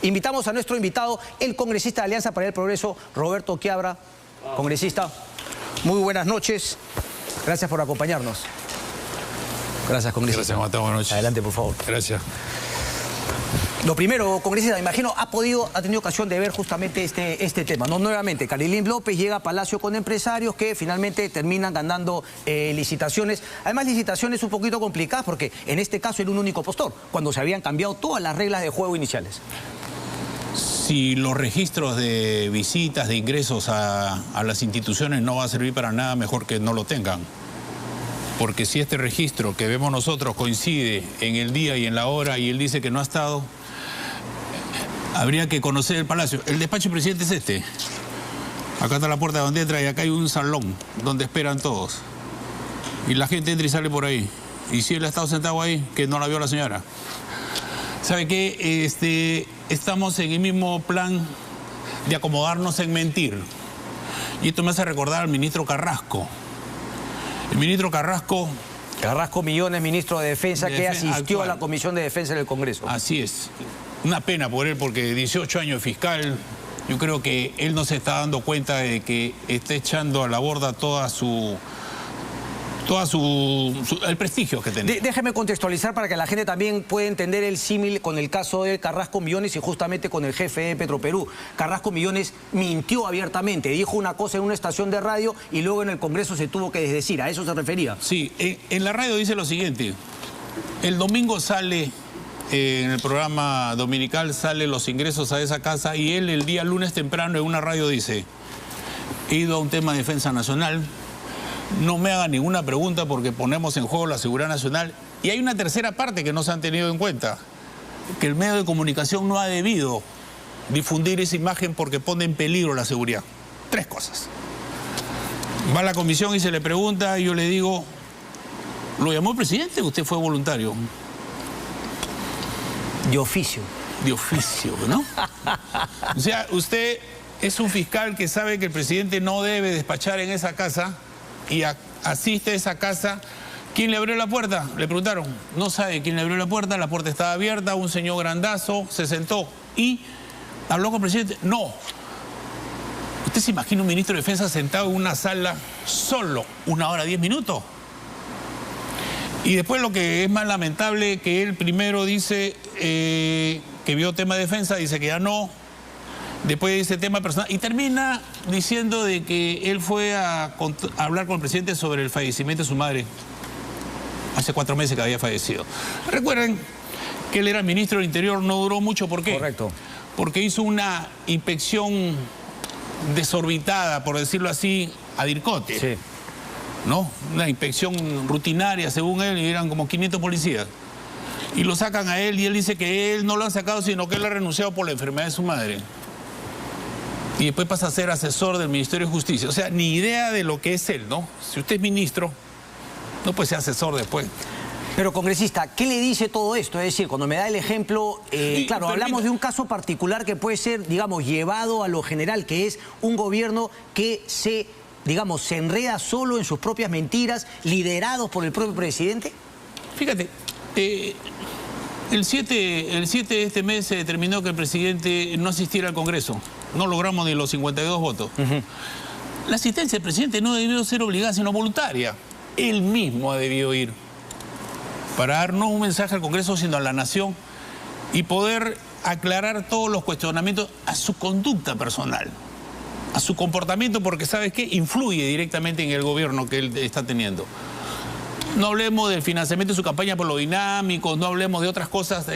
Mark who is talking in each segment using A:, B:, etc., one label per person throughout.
A: Invitamos a nuestro invitado, el congresista de Alianza para el Progreso, Roberto Quiabra. Congresista, muy buenas noches. Gracias por acompañarnos. Gracias, congresista.
B: Gracias, Mateo. Buenas noches.
A: Adelante, por favor.
B: Gracias.
A: Lo primero, congresista, me imagino, ha tenido ocasión de ver justamente este tema, ¿no? Nuevamente, Carilín López llega a Palacio con empresarios que finalmente terminan ganando licitaciones. Además, licitaciones un poquito complicadas porque en este caso era un único postor, cuando se habían cambiado todas las reglas de juego iniciales.
B: Si los registros de visitas, de ingresos a las instituciones no va a servir para nada, mejor que no lo tengan. Porque si este registro que vemos nosotros coincide en el día y en la hora y él dice que no ha estado, habría que conocer el Palacio. El despacho del presidente es este. Acá está la puerta donde entra y acá hay un salón donde esperan todos. Y la gente entra y sale por ahí. Y si él ha estado sentado ahí, que no la vio la señora. ¿Sabe qué? Estamos en el mismo plan de acomodarnos en mentir. Y esto me hace recordar al ministro Carrasco. El ministro Carrasco
A: Millones, ministro de Defensa, que asistió
B: actual
A: a la Comisión de Defensa del Congreso.
B: Así es. Una pena por él, porque 18 años de fiscal, yo creo que él no se está dando cuenta de que está echando a la borda el prestigio que tenía.
A: Déjeme contextualizar para que la gente también pueda entender el símil con el caso de Carrasco Millones y justamente con el jefe de Petroperú. Carrasco Millones mintió abiertamente, dijo una cosa en una estación de radio y luego en el Congreso se tuvo que desdecir. ¿A eso se refería?
B: Sí, en la radio dice lo siguiente. El domingo sale, en el programa dominical, sale los ingresos a esa casa y él el día lunes temprano en una radio dice: he ido a un tema de defensa nacional. No me hagan ninguna pregunta porque ponemos en juego la seguridad nacional. Y hay una tercera parte que no se han tenido en cuenta, que el medio de comunicación no ha debido difundir esa imagen porque pone en peligro la seguridad. Tres cosas. Va a la comisión y se le pregunta y yo le digo: ¿lo llamó el presidente o usted fue voluntario?
A: De oficio.
B: De oficio, ¿no? O sea, usted es un fiscal que sabe que el presidente no debe despachar en esa casa y asiste a esa casa. ¿Quién le abrió la puerta? Le preguntaron. No sabe quién le abrió la puerta estaba abierta, un señor grandazo se sentó y habló con el presidente. No. ¿Usted se imagina un ministro de Defensa sentado en una sala solo 1 hora 10 minutos? Y después lo que es más lamentable, que él primero dice que vio tema de defensa, dice que ya no. Después dice tema personal y termina diciendo de que él fue a hablar con el presidente sobre el fallecimiento de su madre. Hace 4 meses que había fallecido. Recuerden que él era ministro del Interior, no duró mucho. ¿Por qué?
A: Correcto.
B: Porque hizo una inspección desorbitada, por decirlo así, a Dircote.
A: Sí.
B: ¿No? Una inspección rutinaria, según él, y eran como 500 policías. Y lo sacan a él y él dice que él no lo han sacado, sino que él ha renunciado por la enfermedad de su madre. Y después pasa a ser asesor del Ministerio de Justicia. O sea, ni idea de lo que es él, ¿no? Si usted es ministro, no puede ser asesor después.
A: Pero, congresista, ¿qué le dice todo esto? Es decir, cuando me da el ejemplo, claro, hablamos de un caso particular que puede ser, digamos, llevado a lo general, que es un gobierno que se enreda solo en sus propias mentiras, liderados por el propio presidente.
B: Fíjate, el 7 de este mes se determinó que el presidente no asistiera al Congreso. No logramos ni los 52 votos. La asistencia del presidente no debió ser obligada, sino voluntaria. Él mismo ha debido ir para dar no un mensaje al Congreso, sino a la nación y poder aclarar todos los cuestionamientos a su conducta personal, a su comportamiento, porque ¿sabes qué? Influye directamente en el gobierno que él está teniendo. No hablemos del financiamiento de su campaña por lo dinámico, no hablemos de otras cosas,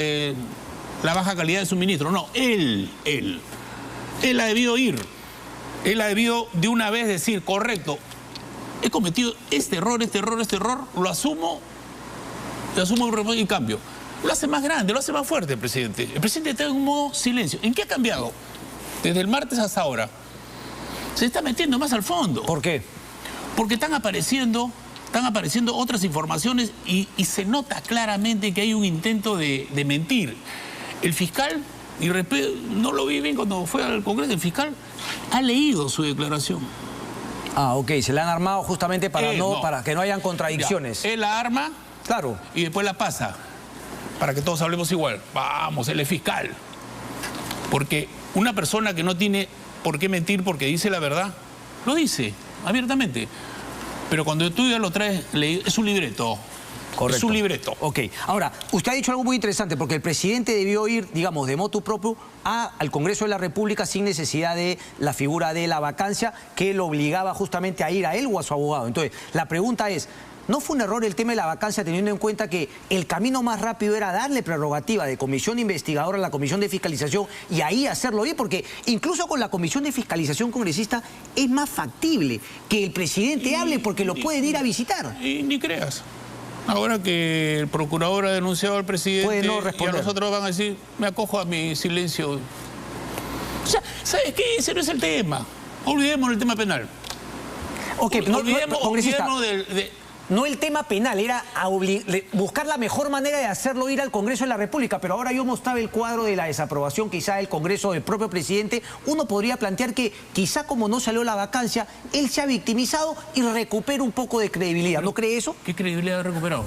B: la baja calidad de su ministro. No, él ha debido ir. Él ha debido de una vez decir: correcto, he cometido este error, lo asumo y cambio. Lo hace más grande, lo hace más fuerte el presidente. El presidente está en un modo silencio. ¿En qué ha cambiado? Desde el martes hasta ahora. Se está metiendo más al fondo.
A: ¿Por qué?
B: Porque están apareciendo otras informaciones y se nota claramente que hay un intento de mentir. El fiscal, y no lo vi bien cuando fue al Congreso, el fiscal ha leído su declaración.
A: Ah, ok, se la han armado justamente para que no hayan contradicciones.
B: Ya, él la arma,
A: claro,
B: y después la pasa, para que todos hablemos igual. Vamos, él es fiscal. Porque una persona que no tiene por qué mentir porque dice la verdad, lo dice abiertamente. Pero cuando tú ya lo traes, es un libreto.
A: Correcto.
B: Es un libreto.
A: Ok. Ahora, usted ha dicho algo muy interesante, porque el presidente debió ir, digamos, de motu propio al Congreso de la República sin necesidad de la figura de la vacancia que lo obligaba justamente a ir a él o a su abogado. Entonces, la pregunta es, ¿no fue un error el tema de la vacancia teniendo en cuenta que el camino más rápido era darle prerrogativa de comisión investigadora a la comisión de fiscalización y ahí hacerlo bien? Porque incluso con la comisión de fiscalización congresista es más factible que el presidente hable porque lo pueden ir a visitar.
B: Y ni creas. Ahora que el procurador ha denunciado al presidente,
A: puede no
B: y a
A: responder.
B: nosotros van a decir, me acojo a mi silencio. O sea, ¿sabes qué? Ese no es el tema. Olvidemos el tema penal.
A: Ok,
B: olvidemos
A: no el tema penal, era buscar la mejor manera de hacerlo ir al Congreso de la República, pero ahora yo mostraba el cuadro de la desaprobación quizá del Congreso del propio presidente. Uno podría plantear que quizá como no salió la vacancia, él se ha victimizado y recupera un poco de credibilidad. ¿No cree eso?
B: ¿Qué credibilidad ha recuperado?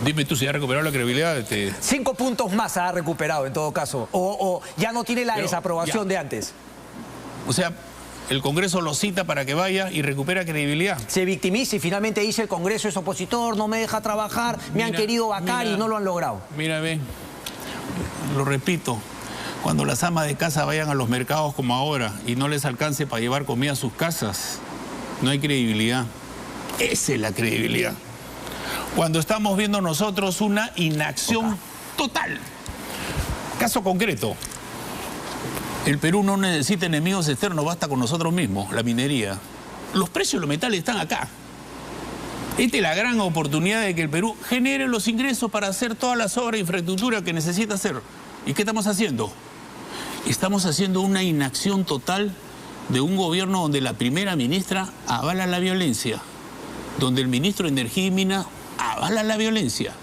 B: Dime tú si ha recuperado la credibilidad.
A: 5 puntos más ha recuperado en todo caso, o ya no tiene la desaprobación de antes.
B: O sea, el Congreso lo cita para que vaya y recupera credibilidad.
A: Se victimiza y finalmente dice el Congreso es opositor, no me deja trabajar, me han querido vacar y no lo han logrado.
B: Mira, ve, lo repito, cuando las amas de casa vayan a los mercados como ahora y no les alcance para llevar comida a sus casas, no hay credibilidad. Esa es la credibilidad. Cuando estamos viendo nosotros una inacción total. Caso concreto. El Perú no necesita enemigos externos, basta con nosotros mismos, la minería. Los precios de los metales están acá. Esta es la gran oportunidad de que el Perú genere los ingresos para hacer todas las obras de infraestructura que necesita hacer. ¿Y qué estamos haciendo? Estamos haciendo una inacción total de un gobierno donde la primera ministra avala la violencia, donde el ministro de Energía y Minas avala la violencia.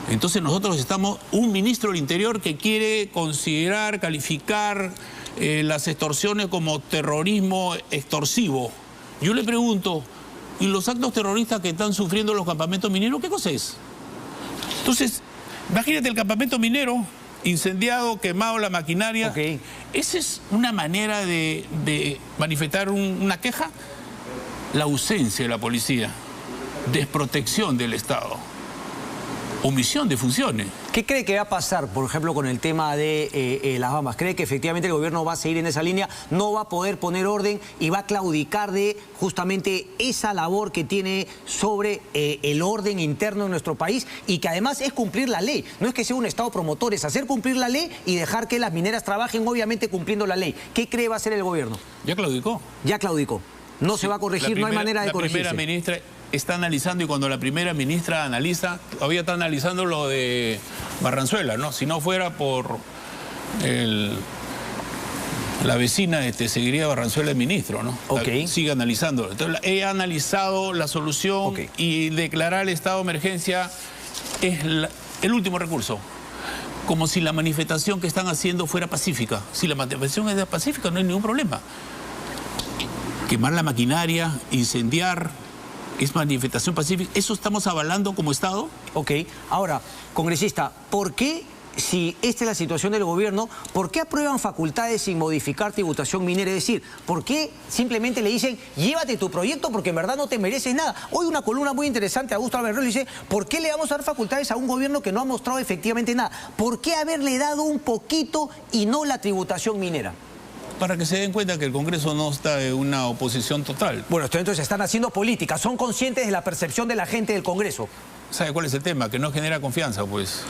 B: Entonces nosotros estamos, un ministro del Interior que quiere considerar, calificar las extorsiones como terrorismo extorsivo. Yo le pregunto, ¿y los actos terroristas que están sufriendo los campamentos mineros, qué cosa es? Entonces, imagínate el campamento minero incendiado, quemado la maquinaria.
A: Okay.
B: ¿Esa es una manera de manifestar una queja? La ausencia de la policía, desprotección del Estado, omisión de funciones.
A: ¿Qué cree que va a pasar, por ejemplo, con el tema de las Bahamas? ¿Cree que efectivamente el gobierno va a seguir en esa línea, no va a poder poner orden y va a claudicar de justamente esa labor que tiene sobre el orden interno de nuestro país y que además es cumplir la ley? No es que sea un Estado promotor, es hacer cumplir la ley y dejar que las mineras trabajen obviamente cumpliendo la ley. ¿Qué cree va a hacer el gobierno?
B: Ya claudicó.
A: Ya claudicó. No se va a corregir, no hay manera de corregirse.
B: La primera ministra está analizando y cuando la primera ministra analiza, todavía está analizando lo de Barranzuela, ¿no? Si no fuera por la vecina, seguiría Barranzuela el ministro, ¿no?
A: Okay.
B: Sigue analizando. Entonces, he analizado la solución y declarar el estado de emergencia es el último recurso. Como si la manifestación que están haciendo fuera pacífica. Si la manifestación es pacífica, no hay ningún problema. Quemar la maquinaria, incendiar, es manifestación pacífica. ¿Eso estamos avalando como Estado?
A: Ok. Ahora, congresista, ¿por qué, si esta es la situación del gobierno, por qué aprueban facultades sin modificar tributación minera? Es decir, ¿por qué simplemente le dicen, llévate tu proyecto porque en verdad no te mereces nada? Hoy una columna muy interesante, Augusto Alberrero dice, ¿por qué le vamos a dar facultades a un gobierno que no ha mostrado efectivamente nada? ¿Por qué haberle dado un poquito y no la tributación minera?
B: Para que se den cuenta que el Congreso no está en una oposición total.
A: Bueno, entonces están haciendo política, son conscientes de la percepción de la gente del Congreso.
B: ¿Sabe cuál es el tema? Que no genera confianza, pues.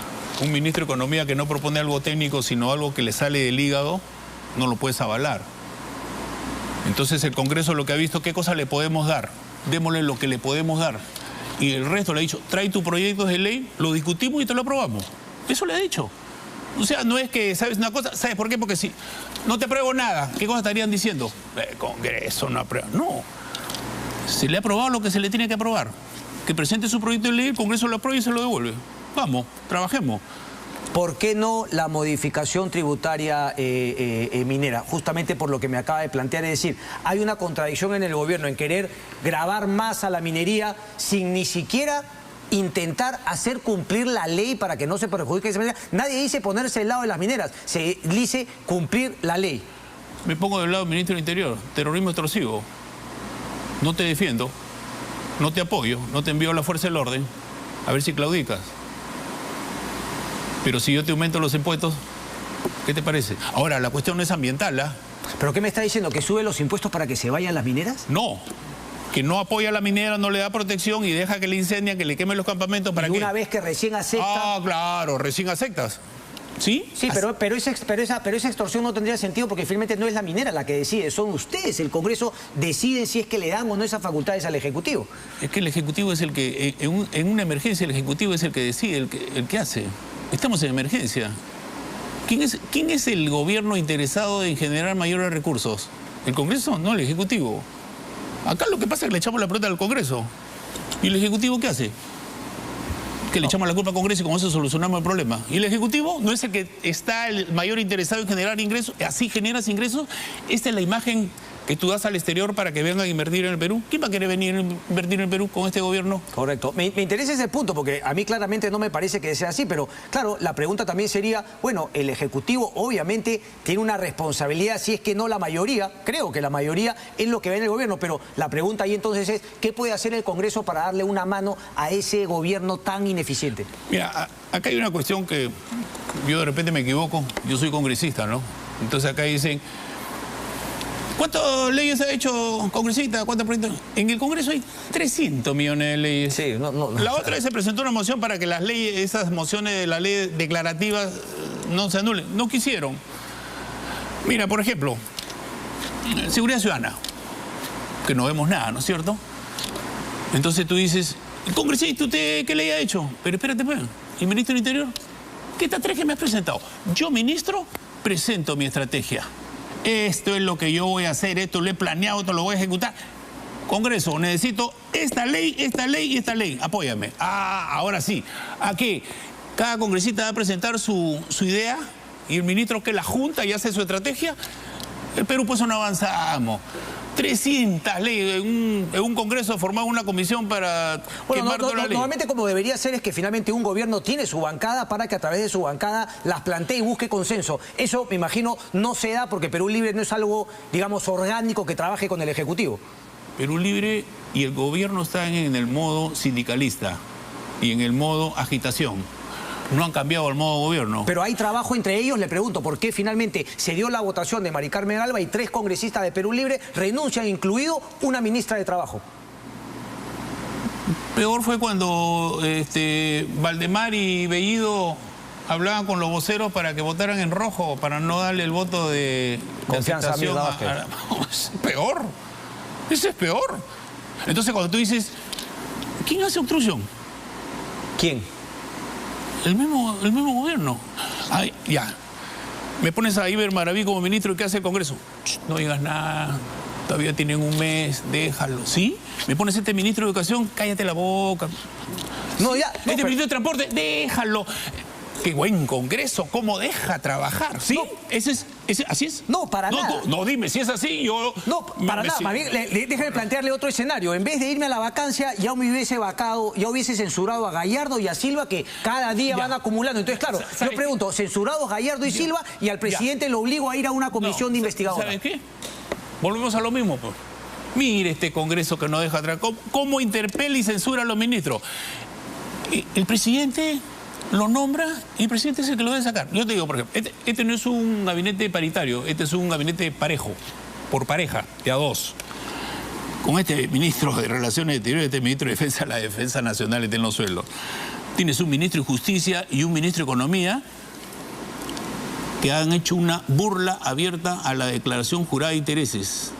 B: Un ministro de Economía que no propone algo técnico, sino algo que le sale del hígado, no lo puedes avalar. Entonces el Congreso lo que ha visto, ¿qué cosa le podemos dar? Démosle lo que le podemos dar. Y el resto le ha dicho, trae tu proyecto de ley, lo discutimos y te lo aprobamos. Eso le ha dicho. O sea, no es que, ¿sabes una cosa? ¿Sabes por qué? Porque si no te apruebo nada, ¿qué cosa estarían diciendo? El Congreso no aprueba. No. Se le ha aprobado lo que se le tiene que aprobar. Que presente su proyecto de ley, el Congreso lo aprueba y se lo devuelve. Vamos, trabajemos.
A: ¿Por qué no la modificación tributaria minera? Justamente por lo que me acaba de plantear, es decir, hay una contradicción en el gobierno en querer gravar más a la minería sin ni siquiera intentar hacer cumplir la ley para que no se perjudique de esa manera. Nadie dice ponerse del lado de las mineras, se dice cumplir la ley.
B: Me pongo del lado del ministro del Interior, terrorismo extorsivo. No te defiendo, no te apoyo, no te envío a la fuerza del orden, a ver si claudicas. Pero si yo te aumento los impuestos, ¿qué te parece? Ahora, la cuestión no es ambiental, ¿ah?
A: ¿Pero qué me está diciendo? ¿Que sube los impuestos para que se vayan las mineras?
B: No, que no apoya a la minera, no le da protección y deja que le incendien, que le quemen los campamentos. ¿Para
A: y
B: qué?
A: Una vez que recién acepta...
B: Ah, claro, recién aceptas. ¿Sí?
A: Sí, pero esa extorsión no tendría sentido porque finalmente no es la minera la que decide, son ustedes, el Congreso, deciden si es que le dan o no esas facultades al Ejecutivo.
B: Es que el Ejecutivo es el que, en una emergencia, el Ejecutivo es el que decide, el que hace. Estamos en emergencia. ¿Quién es el gobierno interesado en generar mayores recursos? ¿El Congreso? No, el Ejecutivo. Acá lo que pasa es que le echamos la pelota al Congreso. ¿Y el Ejecutivo qué hace? Que le echamos la culpa al Congreso y con eso solucionamos el problema. ¿Y el Ejecutivo no es el que está el mayor interesado en generar ingresos? Así generas ingresos. Esta es la imagen que tú das al exterior para que vengan a invertir en el Perú. ¿Quién va a querer venir a invertir en el Perú con este gobierno?
A: Correcto. Me interesa ese punto porque a mí claramente no me parece que sea así, pero claro, la pregunta también sería, bueno, el Ejecutivo obviamente tiene una responsabilidad, si es que no la mayoría, creo que la mayoría es lo que ve en el gobierno, pero la pregunta ahí entonces es, ¿qué puede hacer el Congreso para darle una mano a ese gobierno tan ineficiente?
B: Mira, acá hay una cuestión que yo de repente me equivoco, yo soy congresista, ¿no? Entonces acá dicen... ¿Cuántas leyes ha hecho congresista? ¿Cuántos proyectos? En el Congreso hay 300 millones de leyes.
A: Sí,
B: La otra vez se presentó una moción para que las leyes, esas mociones de la ley declarativa no se anulen. No quisieron. Mira, por ejemplo, seguridad ciudadana, que no vemos nada, ¿no es cierto? Entonces tú dices, el congresista, ¿usted qué ley ha hecho? Pero espérate, pues, ¿el ministro del Interior? ¿Qué estrategia me has presentado? Yo, ministro, presento mi estrategia. Esto es lo que yo voy a hacer, esto lo he planeado, esto lo voy a ejecutar. Congreso, necesito esta ley y esta ley. Apóyame. Ah, ahora sí. Aquí, cada congresista va a presentar su idea y el ministro que la junta y hace su estrategia. El Perú, pues, no avanzamos. 300 leyes, en un Congreso formado una comisión para quemar toda la ley.
A: Normalmente como debería ser es que finalmente un gobierno tiene su bancada para que a través de su bancada las plantee y busque consenso. Eso, me imagino, no se da porque Perú Libre no es algo, digamos, orgánico que trabaje con el Ejecutivo.
B: Perú Libre y el gobierno están en el modo sindicalista y en el modo agitación. No han cambiado el modo gobierno.
A: Pero hay trabajo entre ellos, le pregunto, ¿por qué finalmente se dio la votación de Mari Carmen Alba y 3 congresistas de Perú Libre renuncian, incluido una ministra de Trabajo?
B: Peor fue cuando Valdemar y Bellido hablaban con los voceros para que votaran en rojo, para no darle el voto de
A: confianza
B: a es peor. Eso es peor. Entonces cuando tú dices, ¿quién hace obstrucción?
A: ¿Quién?
B: El mismo gobierno. Ay, ya. Me pones a Iber Maraví como ministro, ¿qué hace el Congreso? No digas nada, todavía tienen un mes, déjalo. ¿Sí? Me pones este ministro de Educación, cállate la boca.
A: No, ya. No,
B: ministro de Transporte, déjalo. Qué buen Congreso, cómo deja trabajar. ¿Sí?
A: No.
B: ¿Así es?
A: No, para nada.
B: No, dime, si es así, yo...
A: No, para nada. Más bien, déjame plantearle otro escenario. En vez de irme a la vacancia, ya me hubiese vacado, ya hubiese censurado a Gallardo y a Silva, que cada día van acumulando. Entonces, claro, yo pregunto, censurados Gallardo y Silva, y al presidente lo obligo a ir a una comisión de investigadores.
B: ¿Sabes qué? Volvemos a lo mismo, pues. Mire este Congreso que no deja atrás. ¿Cómo interpela y censura a los ministros? El presidente lo nombra y el presidente es el que lo debe sacar. Yo te digo, por ejemplo, este no es un gabinete paritario, este es un gabinete parejo, por pareja, de a dos. Con este ministro de Relaciones Exteriores, este ministro de Defensa, la Defensa Nacional está en los sueldos. Tienes un ministro de Justicia y un ministro de Economía que han hecho una burla abierta a la declaración jurada de intereses.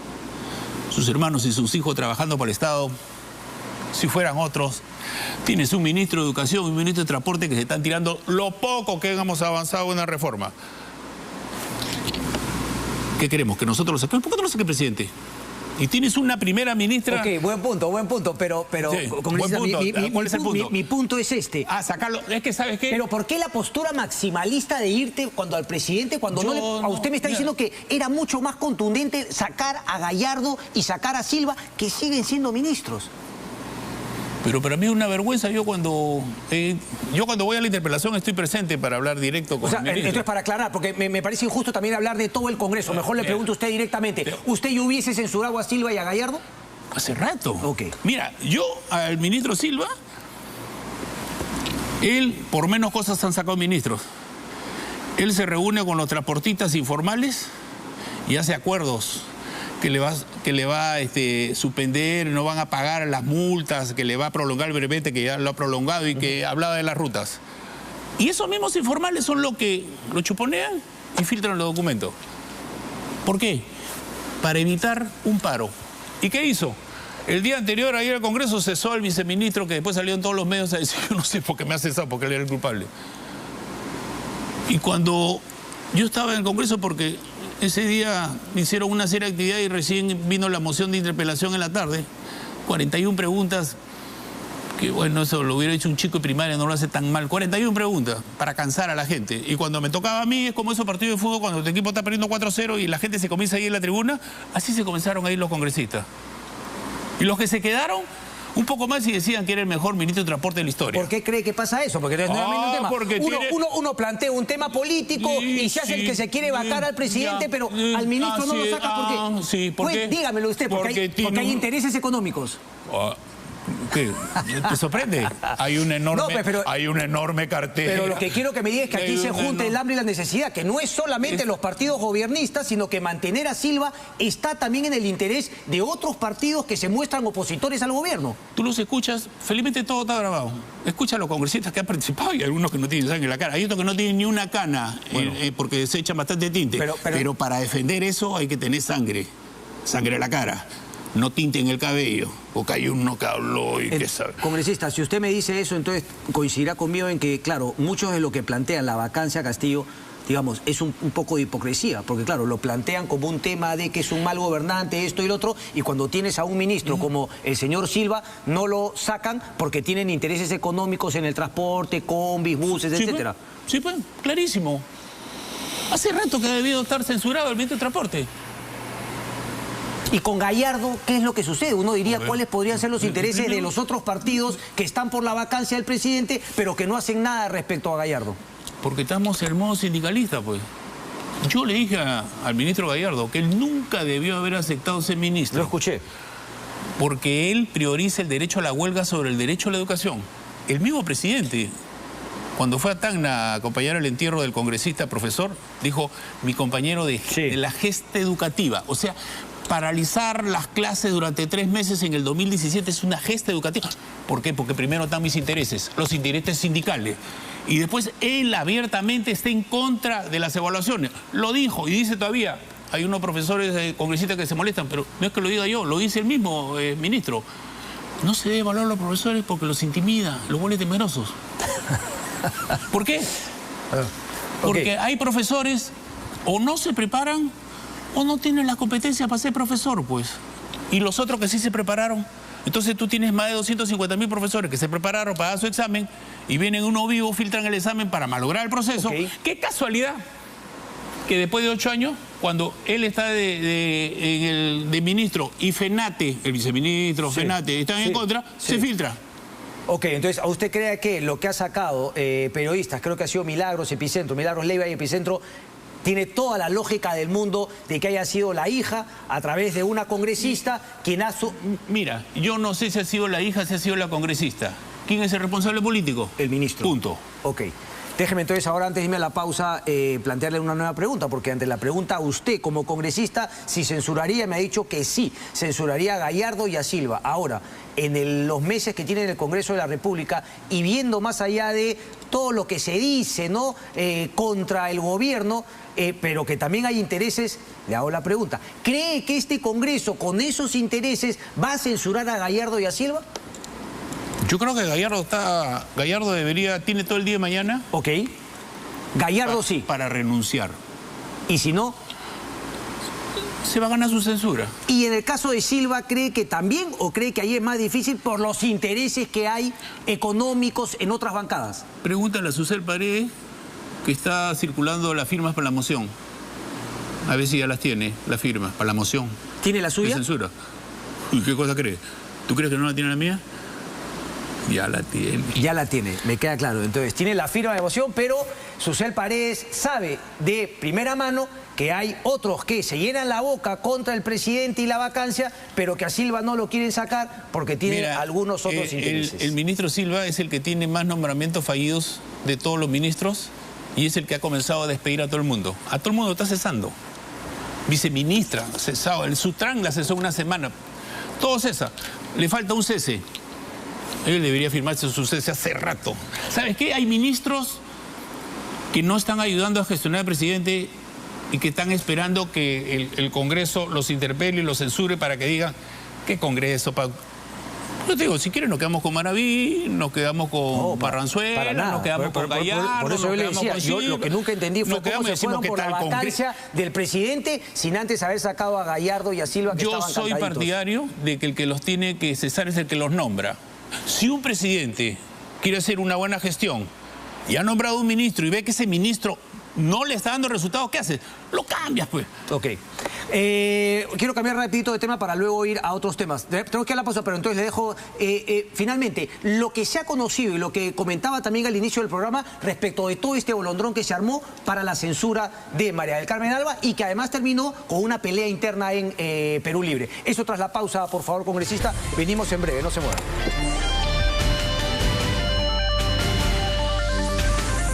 B: Sus hermanos y sus hijos trabajando para el Estado, si fueran otros. Tienes un ministro de Educación y un ministro de Transporte que se están tirando lo poco que hemos avanzado en una reforma. ¿Qué queremos? ¿Que nosotros lo saquemos? ¿Por qué no lo saque el presidente? Y tienes una primera ministra...
A: Ok, buen punto, pero
B: sí, ¿cuál es el punto?
A: Mi punto es este.
B: Ah, sacarlo. Es que, ¿sabes qué?
A: Pero ¿por qué la postura maximalista de irte cuando al presidente, a usted me está diciendo que era mucho más contundente sacar a Gallardo y sacar a Silva, que siguen siendo ministros?
B: Pero para mí es una vergüenza. Yo cuando voy a la interpelación estoy presente para hablar directo con el ministro.
A: Entonces, para aclarar, porque me parece injusto también hablar de todo el Congreso. Mejor le pregunto a usted directamente. ¿Usted ya hubiese censurado a Silva y a Gallardo?
B: Hace rato.
A: Ok.
B: Mira, yo al ministro Silva, él, por menos cosas han sacado ministros. Él se reúne con los transportistas informales y hace acuerdos que le va a suspender, no van a pagar las multas, que le va a prolongar el brevete, que ya lo ha prolongado y que hablaba de las rutas. Y esos mismos informales son los que lo chuponean y filtran los documentos. ¿Por qué? Para evitar un paro. ¿Y qué hizo? El día anterior, ayer al Congreso, cesó al viceministro, que después salió en todos los medios a decir, yo no sé por qué me ha cesado, porque él era el culpable. Y cuando yo estaba en el Congreso, porque ese día me hicieron una serie de actividades y recién vino la moción de interpelación en la tarde, 41 preguntas, que bueno, eso lo hubiera hecho un chico de primaria, no lo hace tan mal, 41 preguntas para cansar a la gente. Y cuando me tocaba a mí, es como esos partidos de fútbol, cuando tu equipo está perdiendo 4-0 y la gente se comienza a ir en la tribuna, así se comenzaron a ir los congresistas. Y los que se quedaron, un poco más y decían que era el mejor ministro de transporte de la historia.
A: ¿Por qué cree que pasa eso? Porque es nuevamente un tema. Uno plantea un tema político y se hace el que se quiere vacar al presidente, pero al ministro no lo saca. ¿Por qué?
B: Sí, ¿por qué?
A: Dígamelo usted, porque hay intereses económicos.
B: ¿Qué? ¿Te sorprende? Hay una enorme cartera.
A: Pero lo que quiero que me diga es que aquí se junta el hambre y la necesidad, que no es solamente los partidos gobiernistas, sino que mantener a Silva está también en el interés de otros partidos que se muestran opositores al gobierno.
B: Tú los escuchas, felizmente todo está grabado. Escucha a los congresistas que han participado y algunos que no tienen sangre en la cara. Hay otros que no tienen ni una cana, porque se echan bastante tinte. Pero para defender eso hay que tener sangre en la cara. No tinte en el cabello, porque hay uno que habló y que sabe.
A: Congresista, si usted me dice eso, entonces coincidirá conmigo en que, claro, muchos de lo que plantean la vacancia a Castillo, digamos, es un poco de hipocresía, porque claro, lo plantean como un tema de que es un mal gobernante, esto y lo otro, y cuando tienes a un ministro como el señor Silva, no lo sacan porque tienen intereses económicos en el transporte, combis, buses, etcétera.
B: Sí, pues, clarísimo. Hace rato que ha debido estar censurado el ministro de Transporte.
A: Y con Gallardo, ¿qué es lo que sucede? Uno diría cuáles podrían ser los intereses de los otros partidos que están por la vacancia del presidente, pero que no hacen nada respecto a Gallardo.
B: Porque estamos en el modo sindicalista, pues. Yo le dije al ministro Gallardo que él nunca debió haber aceptado ser ministro.
A: Lo escuché.
B: Porque él prioriza el derecho a la huelga sobre el derecho a la educación. El mismo presidente, cuando fue a Tacna a acompañar el entierro del congresista profesor, dijo, mi compañero de la gesta educativa. O sea, paralizar las clases durante 3 meses en el 2017 es una gesta educativa. ¿Por qué? Porque primero están mis intereses, los intereses sindicales. Y después él abiertamente está en contra de las evaluaciones. Lo dijo y dice todavía, hay unos profesores congresistas que se molestan, pero no es que lo diga yo, lo dice el mismo ministro. No se debe evaluar a los profesores porque los intimida, los vuelve temerosos. ¿Por qué? Porque hay profesores o no se preparan o no tienen la competencia para ser profesor, pues. Y los otros que sí se prepararon. Entonces tú tienes más de 250.000 profesores que se prepararon para dar su examen y vienen uno vivo, filtran el examen para malograr el proceso. Qué casualidad que después de 8 años, cuando él está de ministro y Fenate, el viceministro, Fenate, están en contra, se filtra.
A: Ok, entonces, ¿a usted cree que lo que ha sacado periodistas, creo que ha sido Milagros, Epicentro, Milagros Leiva y Epicentro, tiene toda la lógica del mundo de que haya sido la hija, a través de una congresista, quien ha...
B: Mira, yo no sé si ha sido la hija, si ha sido la congresista. ¿Quién es el responsable político?
A: El ministro.
B: Punto.
A: Ok. Déjeme entonces ahora, antes de irme a la pausa, plantearle una nueva pregunta, porque ante la pregunta a usted como congresista, si censuraría, me ha dicho que sí, censuraría a Gallardo y a Silva. Ahora, en los meses que tiene en el Congreso de la República y viendo más allá de todo lo que se dice, ¿no?, contra el gobierno, pero que también hay intereses, le hago la pregunta, ¿cree que este Congreso con esos intereses va a censurar a Gallardo y a Silva?
B: Yo creo que Gallardo tiene todo el día de mañana.
A: Ok. Gallardo sí.
B: Para renunciar.
A: ¿Y si no?
B: Se va a ganar su censura.
A: ¿Y en el caso de Silva cree que también o cree que ahí es más difícil por los intereses que hay económicos en otras bancadas?
B: Pregúntale a Susel Paredes, que está circulando las firmas para la moción. A ver si ya las tiene, las firmas para la moción.
A: ¿Tiene la suya?
B: De censura. ¿Y qué cosa cree? ¿Tú crees que no la tiene la mía? Ya la tiene.
A: Ya la tiene, me queda claro. Entonces, tiene la firma de votación, pero Susel Paredes sabe de primera mano que hay otros que se llenan la boca contra el presidente y la vacancia, pero que a Silva no lo quieren sacar porque tiene algunos otros intereses.
B: El ministro Silva es el que tiene más nombramientos fallidos de todos los ministros y es el que ha comenzado a despedir a todo el mundo. A todo el mundo está cesando. Viceministra, cesado. El Sutran la cesó una semana. Todo cesa. Le falta un cese. Él debería firmarse su cese hace rato. ¿Sabes qué? Hay ministros que no están ayudando a gestionar al presidente y que están esperando que el Congreso los interpele y los censure para que digan, ¿qué Congreso? Yo te digo, si quieren nos quedamos con Maraví, nos quedamos con Barranzuela, nos quedamos con Gallardo,
A: por eso yo le decía, yo lo que nunca entendí fue cómo se fueron por la vacancia del presidente sin antes haber sacado a Gallardo y a Silva que estaban
B: cantaditos. Yo soy partidario de que el que los tiene que cesar es el que los nombra. Si un presidente quiere hacer una buena gestión y ha nombrado un ministro y ve que ese ministro no le está dando resultados, ¿qué haces? Lo cambias, pues.
A: Ok. Quiero cambiar rapidito de tema para luego ir a otros temas. Tengo que ir a la pausa, pero entonces le dejo... finalmente, lo que se ha conocido y lo que comentaba también al inicio del programa respecto de todo este bolondrón que se armó para la censura de María del Carmen Alba y que además terminó con una pelea interna en Perú Libre. Eso tras la pausa, por favor, congresista. Venimos en breve, no se muevan.